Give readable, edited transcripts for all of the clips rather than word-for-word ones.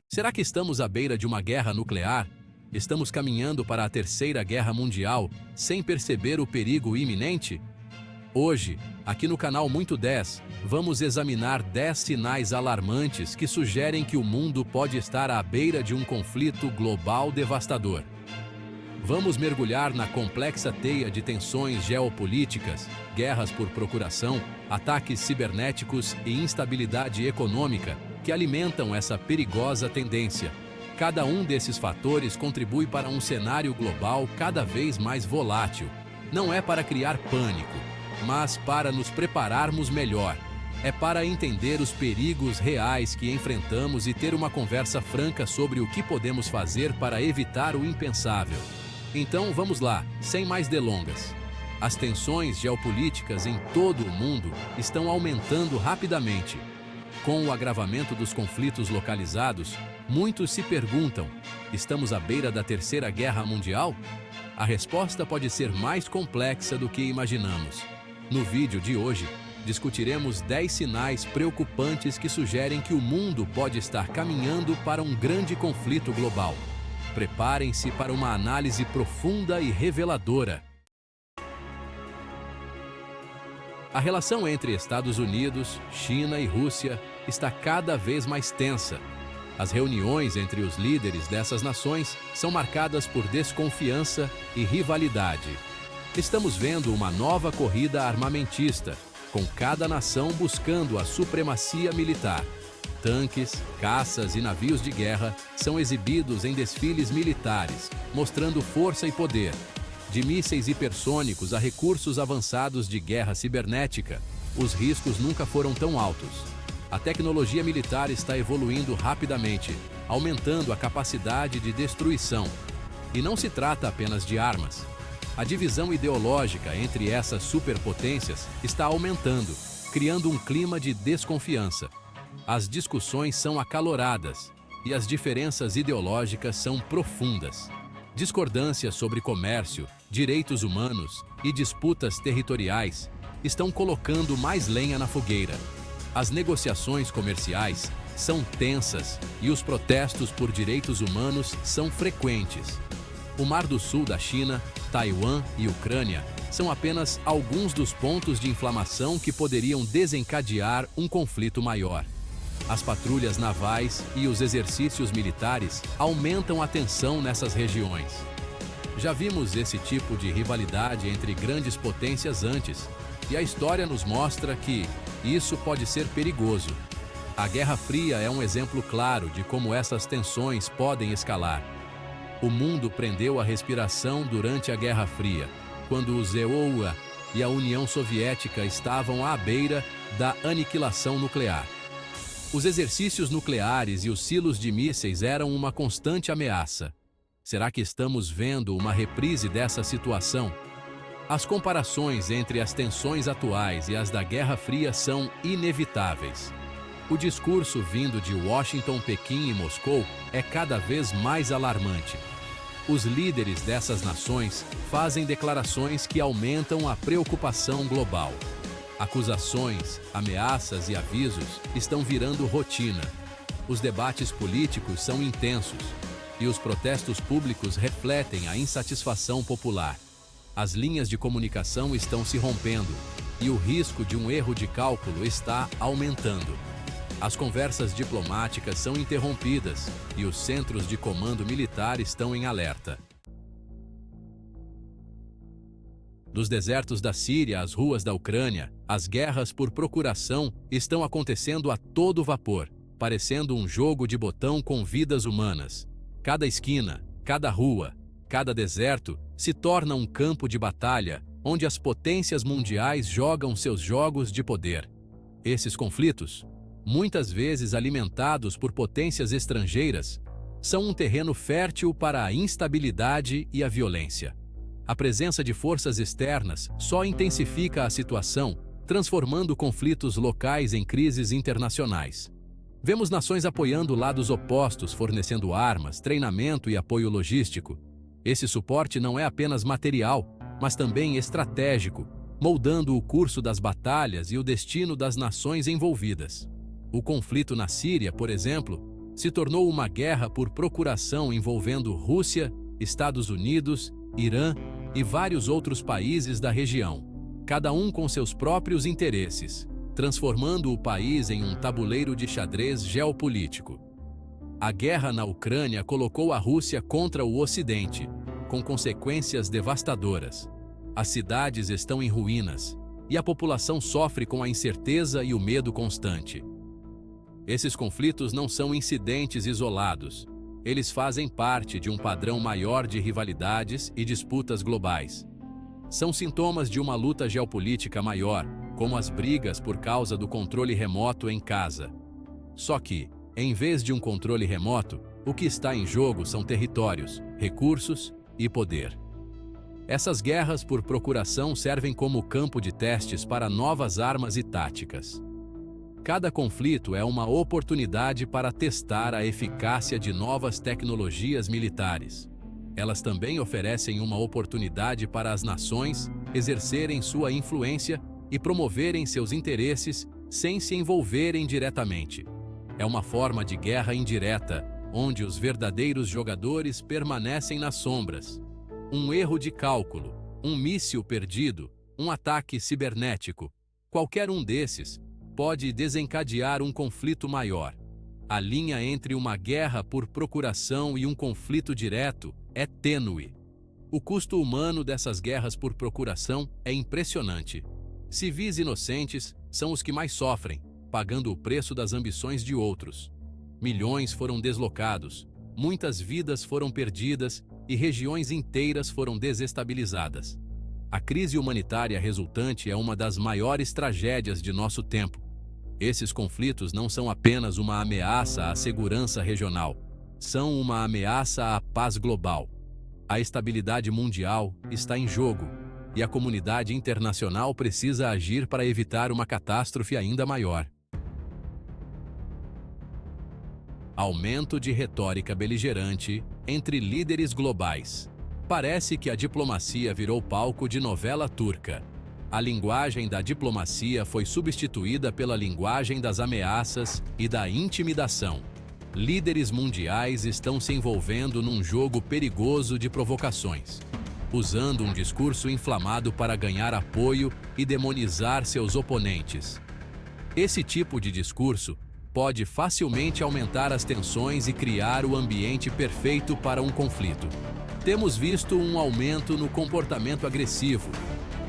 Será que estamos à beira de uma guerra nuclear? Estamos caminhando para a Terceira Guerra Mundial sem perceber o perigo iminente? Hoje, aqui no canal Muito 10, vamos examinar 10 sinais alarmantes que sugerem que o mundo pode estar à beira de um conflito global devastador. Vamos mergulhar na complexa teia de tensões geopolíticas, guerras por procuração, ataques cibernéticos e instabilidade econômica que alimentam essa perigosa tendência. Cada um desses fatores contribui para um cenário global cada vez mais volátil. Não é para criar pânico, mas para nos prepararmos melhor. É para entender os perigos reais que enfrentamos e ter uma conversa franca sobre o que podemos fazer para evitar o impensável. Então vamos lá, sem mais delongas. As tensões geopolíticas em todo o mundo estão aumentando rapidamente. Com o agravamento dos conflitos localizados, muitos se perguntam: estamos à beira da Terceira Guerra Mundial? A resposta pode ser mais complexa do que imaginamos. No vídeo de hoje, discutiremos 10 sinais preocupantes que sugerem que o mundo pode estar caminhando para um grande conflito global. Preparem-se para uma análise profunda e reveladora. A relação entre Estados Unidos, China e Rússia está cada vez mais tensa. As reuniões entre os líderes dessas nações são marcadas por desconfiança e rivalidade. Estamos vendo uma nova corrida armamentista, com cada nação buscando a supremacia militar. Tanques, caças e navios de guerra são exibidos em desfiles militares, mostrando força e poder. De mísseis hipersônicos a recursos avançados de guerra cibernética, os riscos nunca foram tão altos. A tecnologia militar está evoluindo rapidamente, aumentando a capacidade de destruição. E não se trata apenas de armas. A divisão ideológica entre essas superpotências está aumentando, criando um clima de desconfiança. As discussões são acaloradas e as diferenças ideológicas são profundas. Discordâncias sobre comércio, direitos humanos e disputas territoriais estão colocando mais lenha na fogueira. As negociações comerciais são tensas e os protestos por direitos humanos são frequentes. O Mar do Sul da China, Taiwan e Ucrânia são apenas alguns dos pontos de inflamação que poderiam desencadear um conflito maior. As patrulhas navais e os exercícios militares aumentam a tensão nessas regiões. Já vimos esse tipo de rivalidade entre grandes potências antes, e a história nos mostra que isso pode ser perigoso. A Guerra Fria é um exemplo claro de como essas tensões podem escalar. O mundo prendeu a respiração durante a Guerra Fria, quando os EUA e a União Soviética estavam à beira da aniquilação nuclear. Os exercícios nucleares e os silos de mísseis eram uma constante ameaça. Será que estamos vendo uma reprise dessa situação? As comparações entre as tensões atuais e as da Guerra Fria são inevitáveis. O discurso vindo de Washington, Pequim e Moscou é cada vez mais alarmante. Os líderes dessas nações fazem declarações que aumentam a preocupação global. Acusações, ameaças e avisos estão virando rotina. Os debates políticos são intensos e os protestos públicos refletem a insatisfação popular. As linhas de comunicação estão se rompendo e o risco de um erro de cálculo está aumentando. As conversas diplomáticas são interrompidas e os centros de comando militar estão em alerta. Dos desertos da Síria às ruas da Ucrânia, as guerras por procuração estão acontecendo a todo vapor, parecendo um jogo de botão com vidas humanas. Cada esquina, cada rua, cada deserto se torna um campo de batalha onde as potências mundiais jogam seus jogos de poder. Esses conflitos, muitas vezes alimentados por potências estrangeiras, são um terreno fértil para a instabilidade e a violência. A presença de forças externas só intensifica a situação, transformando conflitos locais em crises internacionais. Vemos nações apoiando lados opostos, fornecendo armas, treinamento e apoio logístico. Esse suporte não é apenas material, mas também estratégico, moldando o curso das batalhas e o destino das nações envolvidas. O conflito na Síria, por exemplo, se tornou uma guerra por procuração envolvendo Rússia, Estados Unidos, Irã e vários outros países da região, cada um com seus próprios interesses, transformando o país em um tabuleiro de xadrez geopolítico. A guerra na Ucrânia colocou a Rússia contra o Ocidente, com consequências devastadoras. As cidades estão em ruínas e a população sofre com a incerteza e o medo constante. Esses conflitos não são incidentes isolados. Eles fazem parte de um padrão maior de rivalidades e disputas globais. São sintomas de uma luta geopolítica maior, como as brigas por causa do controle remoto em casa. Só que, em vez de um controle remoto, o que está em jogo são territórios, recursos e poder. Essas guerras por procuração servem como campo de testes para novas armas e táticas. Cada conflito é uma oportunidade para testar a eficácia de novas tecnologias militares. Elas também oferecem uma oportunidade para as nações exercerem sua influência e promoverem seus interesses sem se envolverem diretamente. É uma forma de guerra indireta, onde os verdadeiros jogadores permanecem nas sombras. Um erro de cálculo, um míssil perdido, um ataque cibernético, qualquer um desses pode desencadear um conflito maior. A linha entre uma guerra por procuração e um conflito direto é tênue. O custo humano dessas guerras por procuração é impressionante. Civis inocentes são os que mais sofrem, pagando o preço das ambições de outros. Milhões foram deslocados, muitas vidas foram perdidas e regiões inteiras foram desestabilizadas. A crise humanitária resultante é uma das maiores tragédias de nosso tempo. Esses conflitos não são apenas uma ameaça à segurança regional, são uma ameaça à paz global. A estabilidade mundial está em jogo, e a comunidade internacional precisa agir para evitar uma catástrofe ainda maior. Aumento de retórica beligerante entre líderes globais. Parece que a diplomacia virou palco de novela turca. A linguagem da diplomacia foi substituída pela linguagem das ameaças e da intimidação. Líderes mundiais estão se envolvendo num jogo perigoso de provocações, usando um discurso inflamado para ganhar apoio e demonizar seus oponentes. Esse tipo de discurso pode facilmente aumentar as tensões e criar o ambiente perfeito para um conflito. Temos visto um aumento no comportamento agressivo,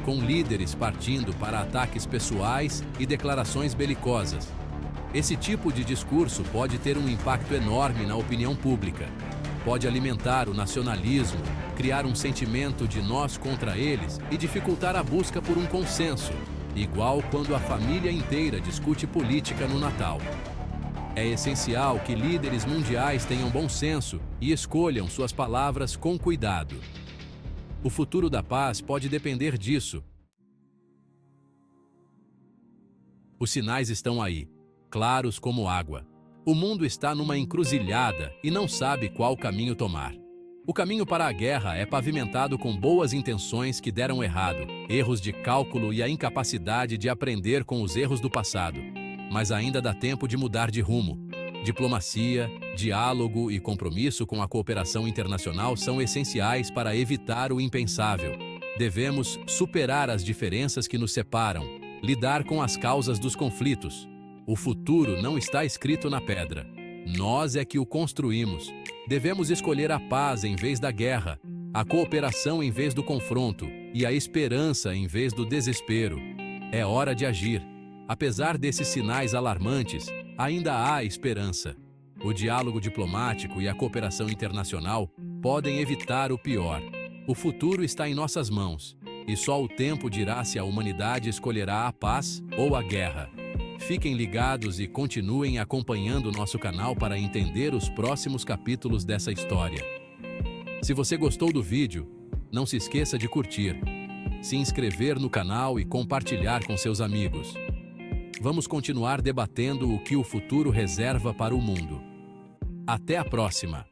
com líderes partindo para ataques pessoais e declarações belicosas. Esse tipo de discurso pode ter um impacto enorme na opinião pública. Pode alimentar o nacionalismo, criar um sentimento de nós contra eles e dificultar a busca por um consenso, igual quando a família inteira discute política no Natal. É essencial que líderes mundiais tenham bom senso e escolham suas palavras com cuidado. O futuro da paz pode depender disso. Os sinais estão aí, claros como água. O mundo está numa encruzilhada e não sabe qual caminho tomar. O caminho para a guerra é pavimentado com boas intenções que deram errado, erros de cálculo e a incapacidade de aprender com os erros do passado. Mas ainda dá tempo de mudar de rumo. Diplomacia, diálogo e compromisso com a cooperação internacional são essenciais para evitar o impensável. Devemos superar as diferenças que nos separam, lidar com as causas dos conflitos. O futuro não está escrito na pedra. Nós é que o construímos. Devemos escolher a paz em vez da guerra, a cooperação em vez do confronto e a esperança em vez do desespero. É hora de agir. Apesar desses sinais alarmantes, ainda há esperança. O diálogo diplomático e a cooperação internacional podem evitar o pior. O futuro está em nossas mãos, e só o tempo dirá se a humanidade escolherá a paz ou a guerra. Fiquem ligados e continuem acompanhando nosso canal para entender os próximos capítulos dessa história. Se você gostou do vídeo, não se esqueça de curtir, se inscrever no canal e compartilhar com seus amigos. Vamos continuar debatendo o que o futuro reserva para o mundo. Até a próxima!